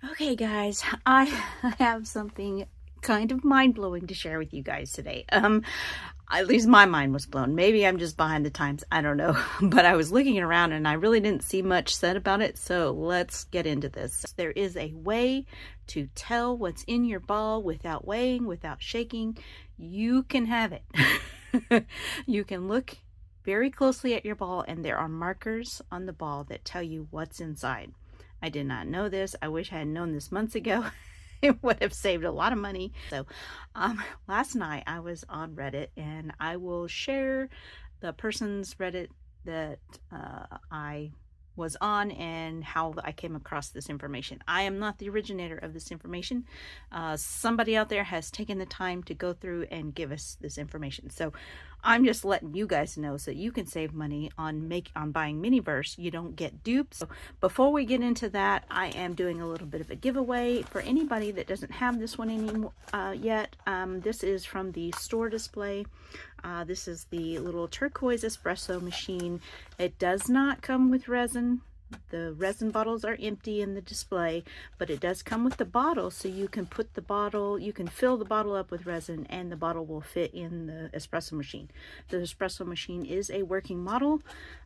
Okay, guys, I have something kind of mind-blowing to share with you guys today. At least my mind was blown. Maybe I'm just behind the times. I don't know. But I was looking around and I really didn't see much said about it. So let's get into this. There is a way to tell what's in your ball without weighing, without shaking. You can have it. You can look very closely at your ball and there are markers on the ball that tell you what's inside. I did not know this. I wish I had known this months ago. It would have saved a lot of money. So last night I was on Reddit, and I will share the person's Reddit that I was on and how I came across this information. I am not the originator of this information. Somebody out there has taken the time to go through and give us this information. So I'm just letting you guys know so you can save money on buying Miniverse. You don't get dupes. So before we get into that, I am doing a little bit of a giveaway for anybody that doesn't have this one yet. This is from the store display. This is the little turquoise espresso machine. It does not come with resin. The resin bottles are empty in the display, but it does come with the bottle, so you can fill the bottle up with resin and the bottle will fit in the espresso machine. The espresso machine is a working model.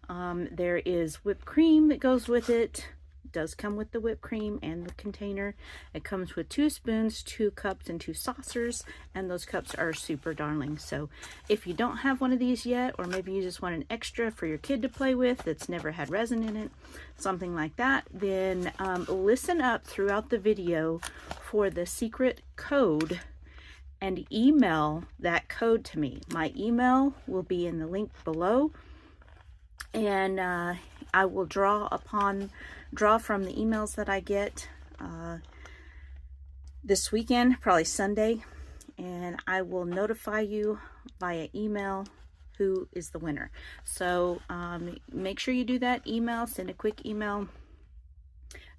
There is whipped cream that goes with it. Does come with the whipped cream and the container. It comes with 2 spoons, 2 cups, and 2 saucers, and those cups are super darling. So if you don't have one of these yet, or maybe you just want an extra for your kid to play with that's never had resin in it, something like that, then listen up throughout the video for the secret code and email that code to me. My email will be in the link below, and I will draw from the emails that I get this weekend, probably Sunday, and I will notify you via email who is the winner. So make sure you do that email, send a quick email.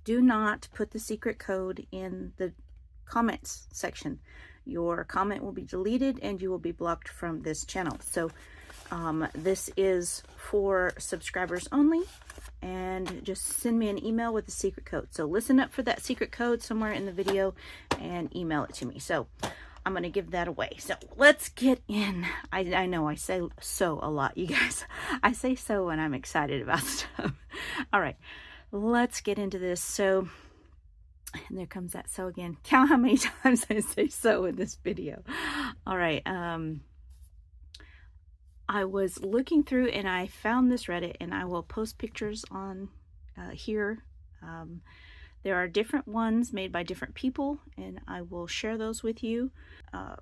Do not put the secret code in the comments section. Your comment will be deleted and you will be blocked from this channel. So this is for subscribers only, and just send me an email with the secret code. So listen up for that secret code somewhere in the video and email it to me. So I'm going to give that away. So let's get in. I know I say so a lot, you guys. I say so when I'm excited about stuff. All right, let's get into this. So, and there comes that so again. Count how many times I say so in this video. All right. I was looking through and I found this Reddit, and I will post pictures on here. There are different ones made by different people, and I will share those with you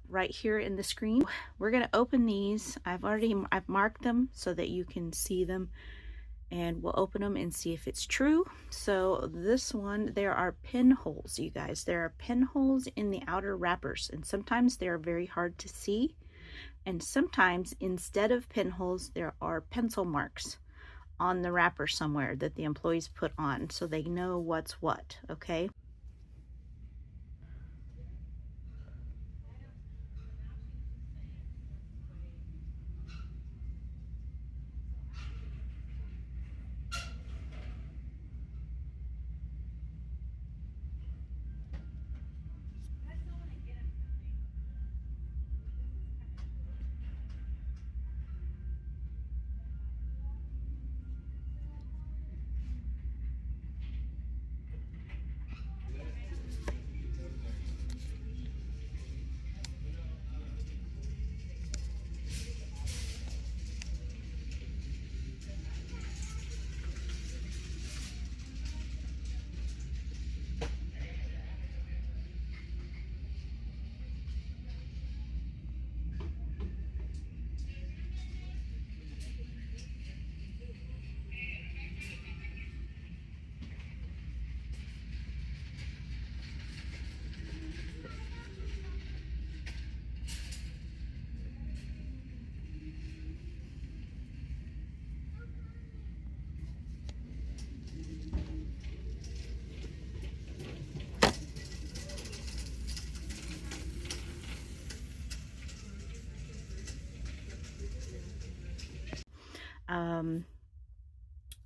right here in the screen. We're going to open these. I've marked them so that you can see them, and we'll open them and see if it's true. So this one, there are pinholes, you guys. There are pinholes in the outer wrappers, and sometimes they're very hard to see. And sometimes instead of pinholes, there are pencil marks on the wrapper somewhere that the employees put on so they know what's what, okay?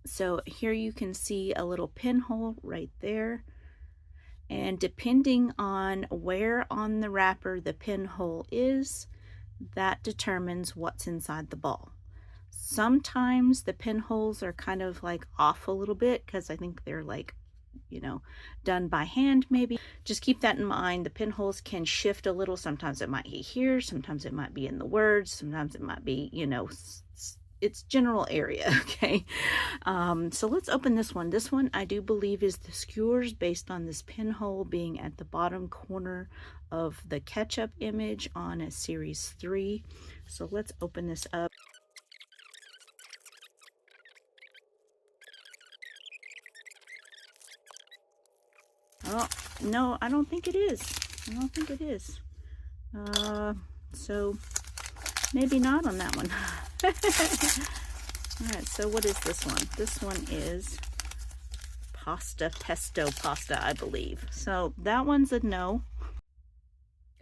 So here you can see a little pinhole right there. And depending on where on the wrapper the pinhole is, that determines what's inside the ball. Sometimes the pinholes are kind of like off a little bit because I think they're like, you know, done by hand maybe. Just keep that in mind. The pinholes can shift a little. Sometimes it might be here, sometimes it might be in the words, sometimes it might be, you know, its general area. Okay, so let's open this one. This one I do believe is the skewers, based on this pinhole being at the bottom corner of the ketchup image on a series 3. So let's open this up. Oh, no, I don't think it is. I don't think it is. So maybe not on that one. All right, so what is this one? This one is pesto pasta, I believe. So that one's a no.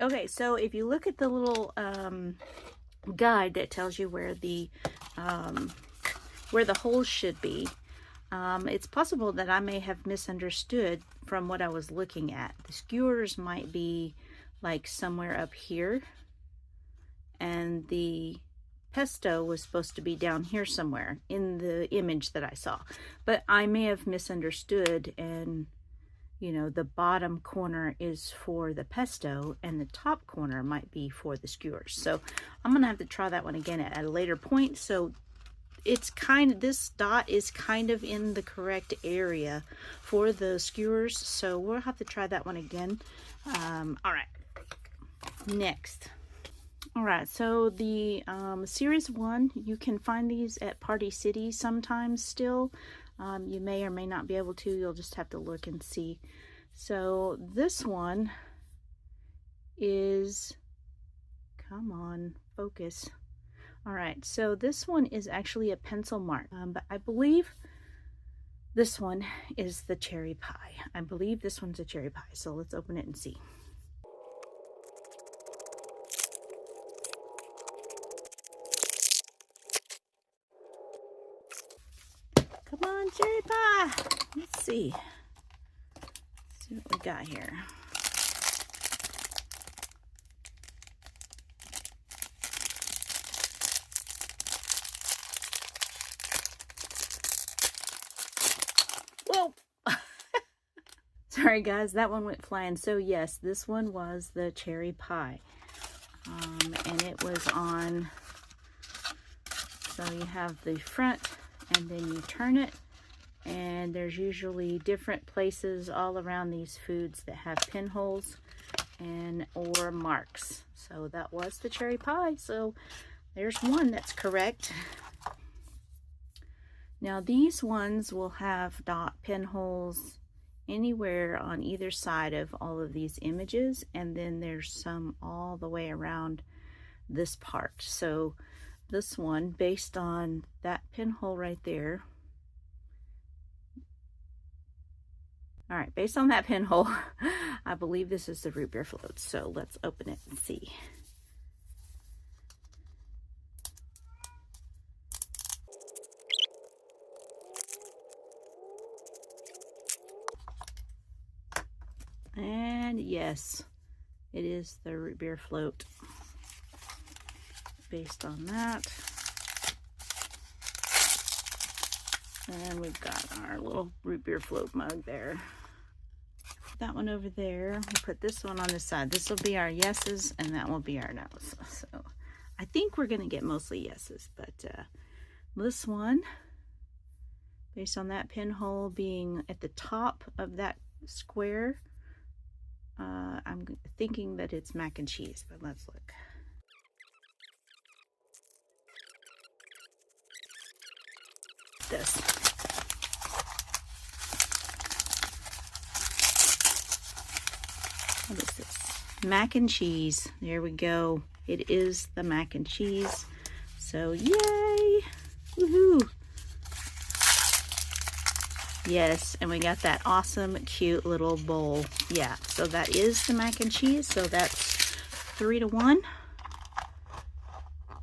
Okay, so if you look at the little guide that tells you where the holes should be, it's possible that I may have misunderstood from what I was looking at. The skewers might be like somewhere up here, and the pesto was supposed to be down here somewhere in the image that I saw. But I may have misunderstood, and you know, the bottom corner is for the pesto and the top corner might be for the skewers. So I'm gonna have to try that one again at a later point. So it's kind of, this dot is kind of in the correct area for the skewers, so we'll have to try that one again. All right, next. All right, so the series 1, you can find these at Party City sometimes still. You may or may not be able to, you'll just have to look and see. So this one is, come on, focus. All right, so this one is actually a pencil mark, but I believe this one is the cherry pie. I believe this one's a cherry pie, so let's open it and see. Come on, cherry pie. Let's see. Let's see what we got here. Whoa! Sorry guys, that one went flying. So yes, this one was the cherry pie. And it was on, so you have the front and then you turn it, and there's usually different places all around these foods that have pinholes and or marks. So that was the cherry pie. So there's one that's correct. Now these ones will have dot pinholes anywhere on either side of all of these images, and then there's some all the way around this part. So this one, based on that pinhole right there, all right, based on that pinhole, I believe this is the root beer float. So let's open it and see. And yes, it is the root beer float based on that. And we've got our little root beer float mug there. That one over there. We'll put this one on this side. This will be our yeses, and that will be our no's. So I think we're going to get mostly yeses, but this one, based on that pinhole being at the top of that square, I'm thinking that it's mac and cheese, but let's look. This. What is this? Mac and cheese. There we go. It is the mac and cheese. So yay! Woohoo! Yes, and we got that awesome, cute little bowl. Yeah, so that is the mac and cheese. So that's 3-1.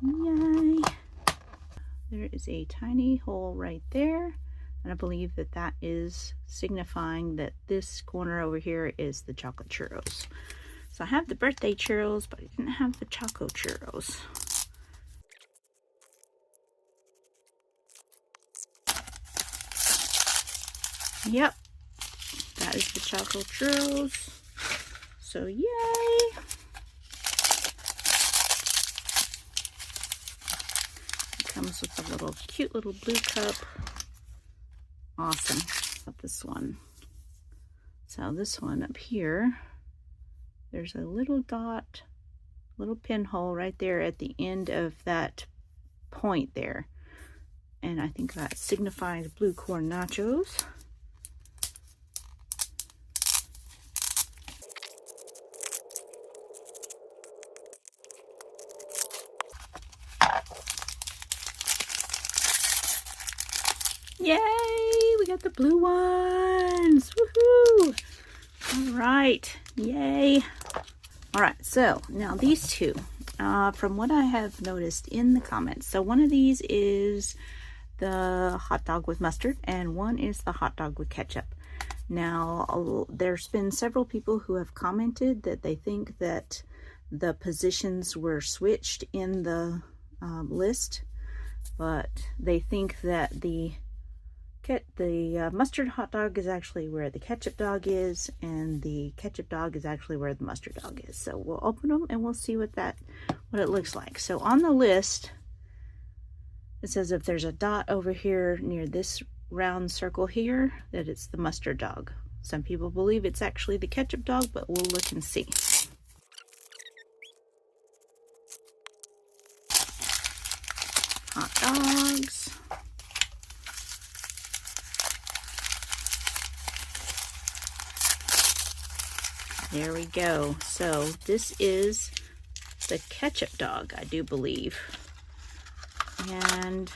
Yay! There is a tiny hole right there. And I believe that that is signifying that this corner over here is the chocolate churros. So I have the birthday churros, but I didn't have the choco churros. Yep, that is the choco churros. So yay! It comes with a little cute little blue cup. Awesome. Got this one. So this one up here, there's a little dot, little pinhole right there at the end of that point there. And I think that signifies blue corn nachos. Yay! We got the blue ones! Woohoo! All right, yay! All right, so now these two, from what I have noticed in the comments, so one of these is the hot dog with mustard, and one is the hot dog with ketchup. Now, there's been several people who have commented that they think that the positions were switched in the list, but they think that the mustard hot dog is actually where the ketchup dog is, and the ketchup dog is actually where the mustard dog is. So we'll open them and we'll see what it looks like. So on the list, it says if there's a dot over here near this round circle here, that it's the mustard dog. Some people believe it's actually the ketchup dog, but we'll look and see. Hot dogs. There we go. So this is the ketchup dog, I do believe. And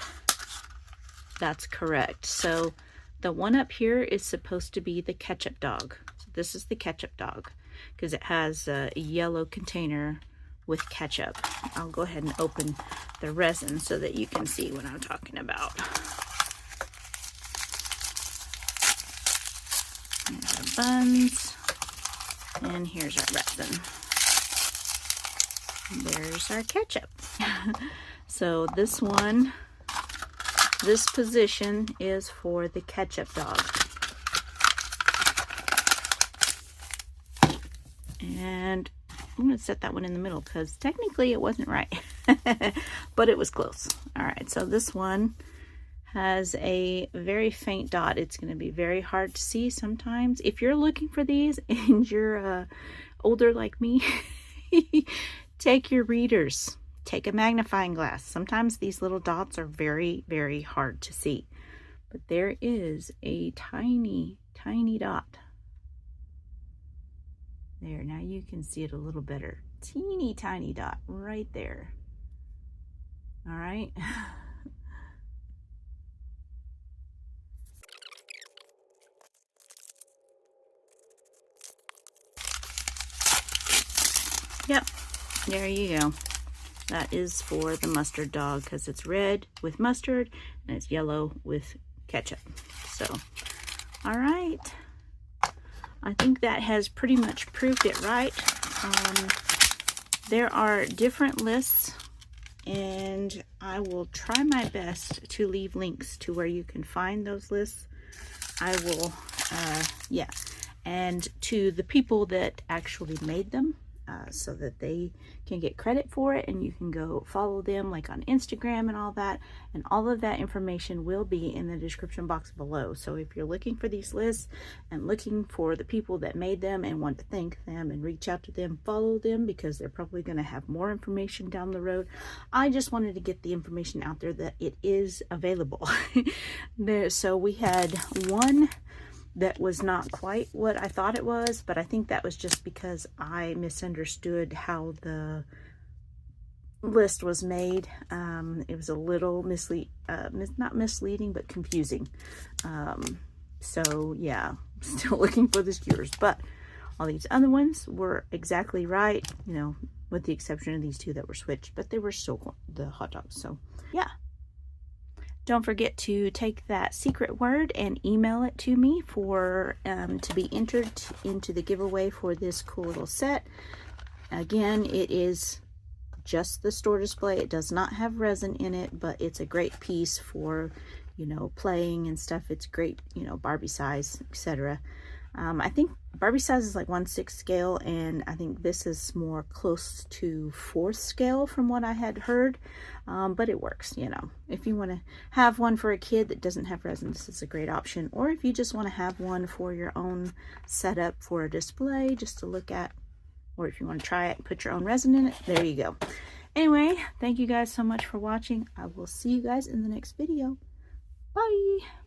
that's correct. So the one up here is supposed to be the ketchup dog. So this is the ketchup dog because it has a yellow container with ketchup. I'll go ahead and open the resin so that you can see what I'm talking about. Here's our buns. And here's our resin. There's our ketchup. So this one, this position is for the ketchup dog. And I'm going to set that one in the middle because technically it wasn't right, but it was close. All right, so this one has a very faint dot. It's going to be very hard to see sometimes. If you're looking for these and you're older like me, take your readers. Take a magnifying glass. Sometimes these little dots are very, very hard to see. But there is a tiny, tiny dot. There, now you can see it a little better. Teeny tiny dot right there. All right. Yep, there you go. That is for the mustard dog because it's red with mustard and it's yellow with ketchup. So, all right. I think that has pretty much proved it right. There are different lists, and I will try my best to leave links to where you can find those lists. I will, yeah, and to the people that actually made them. So that they can get credit for it, and you can go follow them like on Instagram and all that, and all of that information will be in the description box below. So if you're looking for these lists and looking for the people that made them and want to thank them and reach out to them, follow them because they're probably going to have more information down the road. I just wanted to get the information out there that it is available. So we had one that was not quite what I thought it was, but I think that was just because I misunderstood how the list was made. It was a little not misleading, but confusing. So yeah, still looking for the skewers, but all these other ones were exactly right, you know, with the exception of these two that were switched, but they were still the hot dogs. So yeah. Don't forget to take that secret word and email it to me for to be entered into the giveaway for this cool little set. Again, it is just the store display. It does not have resin in it, but it's a great piece for, you know, playing and stuff. It's great, you know, Barbie size, etc. I think Barbie size is like 1/6 scale, and I think this is more close to 4th scale from what I had heard, but it works, you know. If you want to have one for a kid that doesn't have resin, this is a great option. Or if you just want to have one for your own setup for a display, just to look at, or if you want to try it and put your own resin in it, there you go. Anyway, thank you guys so much for watching. I will see you guys in the next video. Bye!